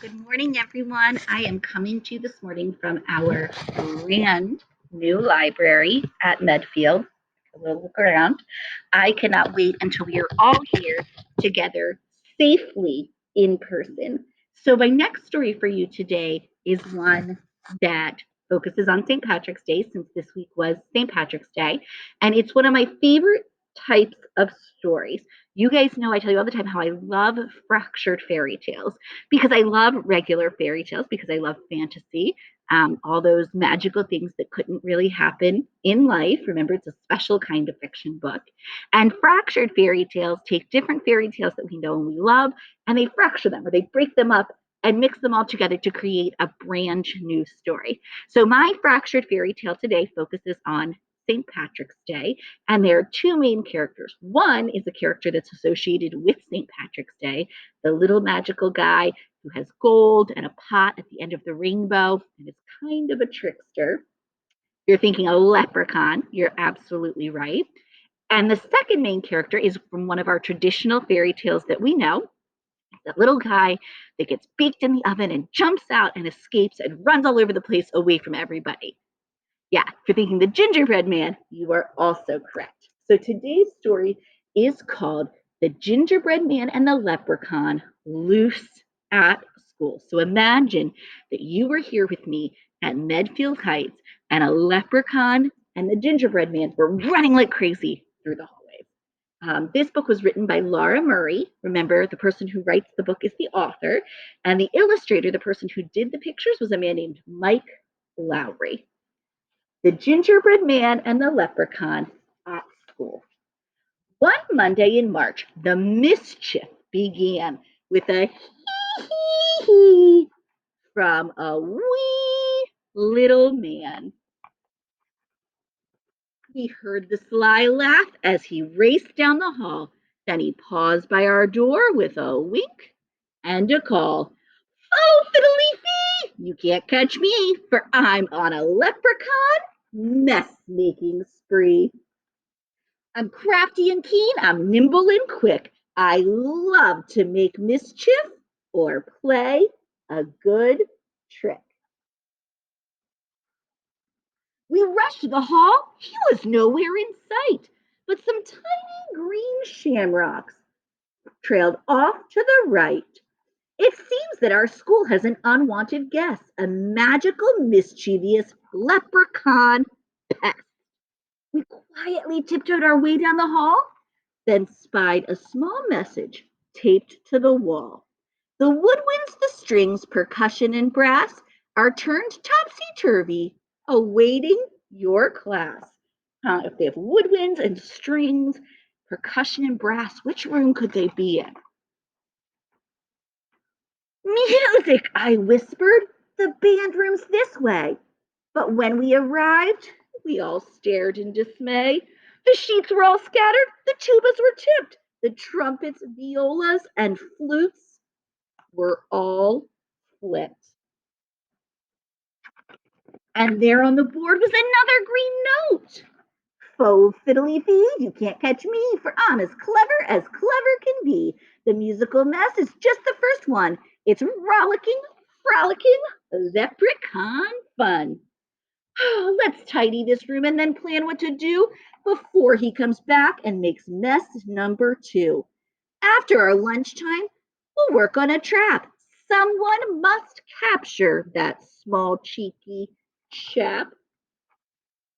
Good morning, everyone. I am coming to you this morning from our brand new library at Medfield. A little look around. I cannot wait until we are all here together safely in person. So, my next story for you today is one that focuses on St. Patrick's Day, since this week was St. Patrick's Day. And it's one of my favorite types of stories. You guys know I tell you all the time how I love fractured fairy tales because I love regular fairy tales, because I love fantasy, all those magical things that couldn't really happen in life. Remember, it's a special kind of fiction book. And fractured fairy tales take different fairy tales that we know and we love, and they fracture them, or they break them up and mix them all together to create a brand new story. So my fractured fairy tale today focuses on St. Patrick's Day, and there are two main characters. One is a character that's associated with St. Patrick's Day, the little magical guy who has gold and a pot at the end of the rainbow and is kind of a trickster. You're thinking a leprechaun. You're absolutely right. And the second main character is from one of our traditional fairy tales that we know, that little guy that gets baked in the oven and jumps out and escapes and runs all over the place away from everybody. Yeah, if you're thinking the gingerbread man, you are also correct. So today's story is called The Gingerbread Man and the Leprechaun Loose at School. So imagine that you were here with me at Medfield Heights, and a leprechaun and the gingerbread man were running like crazy through the hallways. This book was written by Laura Murray. Remember, the person who writes the book is the author, and the illustrator, the person who did the pictures, was a man named Mike Lowry. The Gingerbread Man and the Leprechaun at School. One Monday in March, the mischief began with a hee-hee from a wee little man. He heard the sly laugh as he raced down the hall. Then he paused by our door with a wink and a call. Oh, fiddly fee! You can't catch me, for I'm on a leprechaun mess-making spree. I'm crafty and keen, I'm nimble and quick. I love to make mischief or play a good trick. We rushed to the hall. He was nowhere in sight, but some tiny green shamrocks trailed off to the right. It seems that our school has an unwanted guest, a magical, mischievous leprechaun pest. We quietly tiptoed our way down the hall, then spied a small message taped to the wall. The woodwinds, the strings, percussion, and brass are turned topsy-turvy, awaiting your class. If they have woodwinds and strings, percussion, and brass, which room could they be in? Music, I whispered. The band room's this way. But when we arrived, we all stared in dismay. The sheets were all scattered, the tubas were tipped, the trumpets, violas, and flutes were all flipped. And there on the board was another green note. Faux fiddly fee, you can't catch me, for I'm as clever can be. The musical mess is just the first one. It's rollicking, frolicking, leprechaun fun. Let's tidy this room and then plan what to do before he comes back and makes mess number 2. After our lunchtime, we'll work on a trap. Someone must capture that small cheeky chap.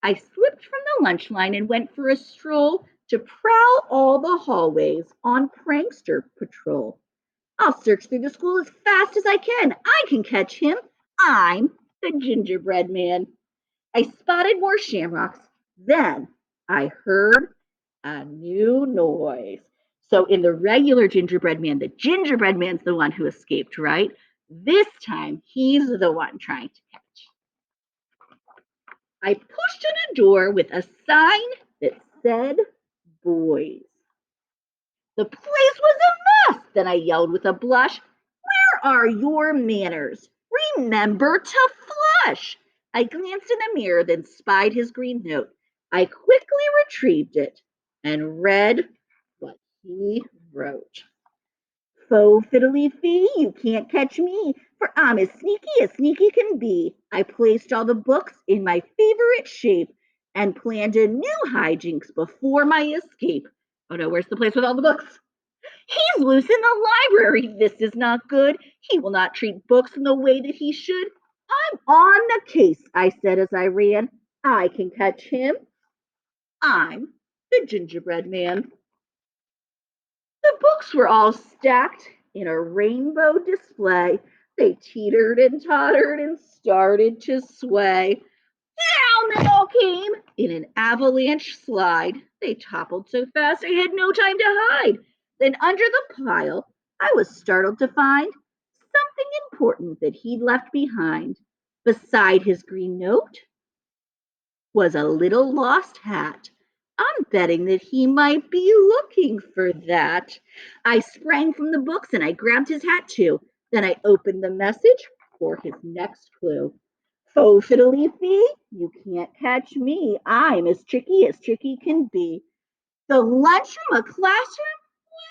I slipped from the lunch line and went for a stroll to prowl all the hallways on prankster patrol. I'll search through the school as fast as I can. I can catch him. I'm the gingerbread man. I spotted more shamrocks. Then I heard a new noise. So in the regular gingerbread man, the gingerbread man's the one who escaped, right? This time, he's the one trying to catch. I pushed on a door with a sign that said boys. The place was a mess. Then I yelled with a blush, where are your manners? Remember to flush. I glanced in the mirror, then spied his green note. I quickly retrieved it and read what he wrote. Faux fiddly fee, you can't catch me, for I'm as sneaky can be. I placed all the books in my favorite shape and planned a new hijinks before my escape. Oh no, where's the place with all the books? He's loose in the library. This is not good. He will not treat books in the way that he should. I'm on the case, I said as I ran. I can catch him. I'm the gingerbread man. The books were all stacked in a rainbow display. They teetered and tottered and started to sway. Down they all came in an avalanche slide. They toppled so fast I had no time to hide. Then under the pile, I was startled to find something important that he'd left behind. Beside his green note was a little lost hat. I'm betting that he might be looking for that. I sprang from the books and I grabbed his hat too. Then I opened the message for his next clue. Faux fiddly fee, you can't catch me. I'm as tricky can be. The lunchroom, a classroom?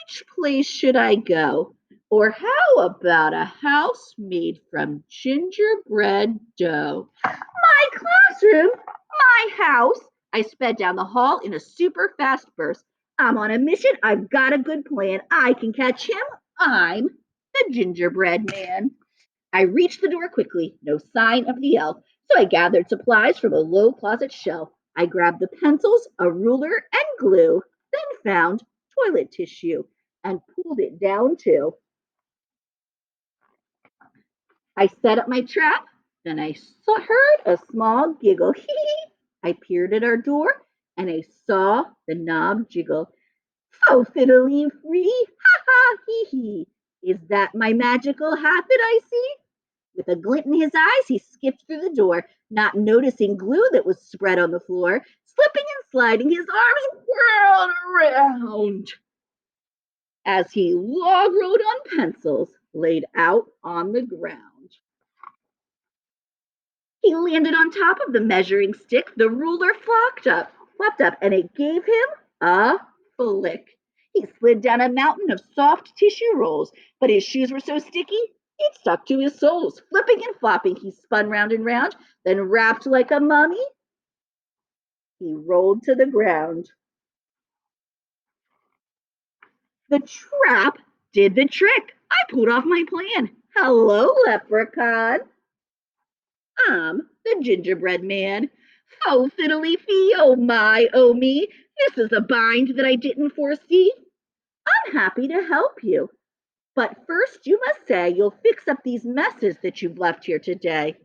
Which place should I go? Or how about a house made from gingerbread dough? My classroom, my house. I sped down the hall in a super fast burst. I'm on a mission. I've got a good plan. I can catch him. I'm the gingerbread man. I reached the door quickly, no sign of the elf, so I gathered supplies from a low closet shelf. I grabbed the pencils, a ruler, and glue, then found toilet tissue and pulled it down too. I set up my trap, then I heard a small giggle. Hee hee. I peered at our door and I saw the knob jiggle. Oh, fiddly free, ha ha, hee hee. Is that my magical hat that I see? With a glint in his eyes, he skipped through the door, not noticing glue that was spread on the floor. Slipping and sliding, his arms whirled around as he log rolled on pencils laid out on the ground. He landed on top of the measuring stick. The ruler flopped up, and it gave him a flick. He slid down a mountain of soft tissue rolls, but his shoes were so sticky, it stuck to his soles. Flipping and flopping, he spun round and round, then wrapped like a mummy, he rolled to the ground. The trap did the trick. I pulled off my plan. Hello, Leprechaun. I'm the gingerbread man. Oh, fiddly fee, oh my, oh me. This is a bind that I didn't foresee. I'm happy to help you. But first, you must say you'll fix up these messes that you've left here today.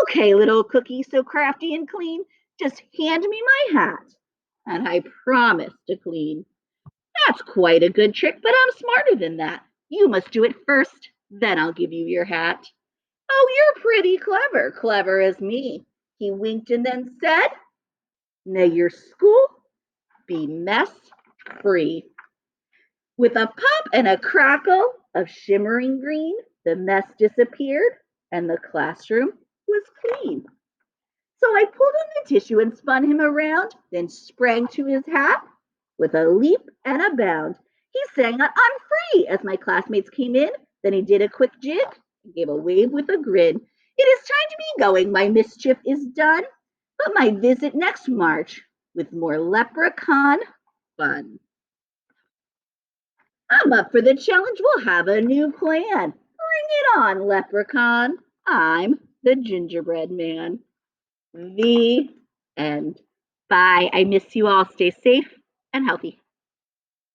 Okay, little cookie, so crafty and clean, just hand me my hat, and I promise to clean. That's quite a good trick, but I'm smarter than that. You must do it first, then I'll give you your hat. Oh, you're pretty clever, clever as me. He winked and then said, May your school be mess free. With a pop and a crackle of shimmering green, the mess disappeared and the classroom was clean. So I pulled on the tissue and spun him around, then sprang to his hat with a leap and a bound. He sang out, I'm free, as my classmates came in. Then he did a quick jig and gave a wave with a grin. It is time to be going. My mischief is done, but my visit next March with more leprechaun fun. I'm up for the challenge. We'll have a new plan. Bring it on, leprechaun. I'm the gingerbread man. The end. Bye. I miss you all. Stay safe and healthy.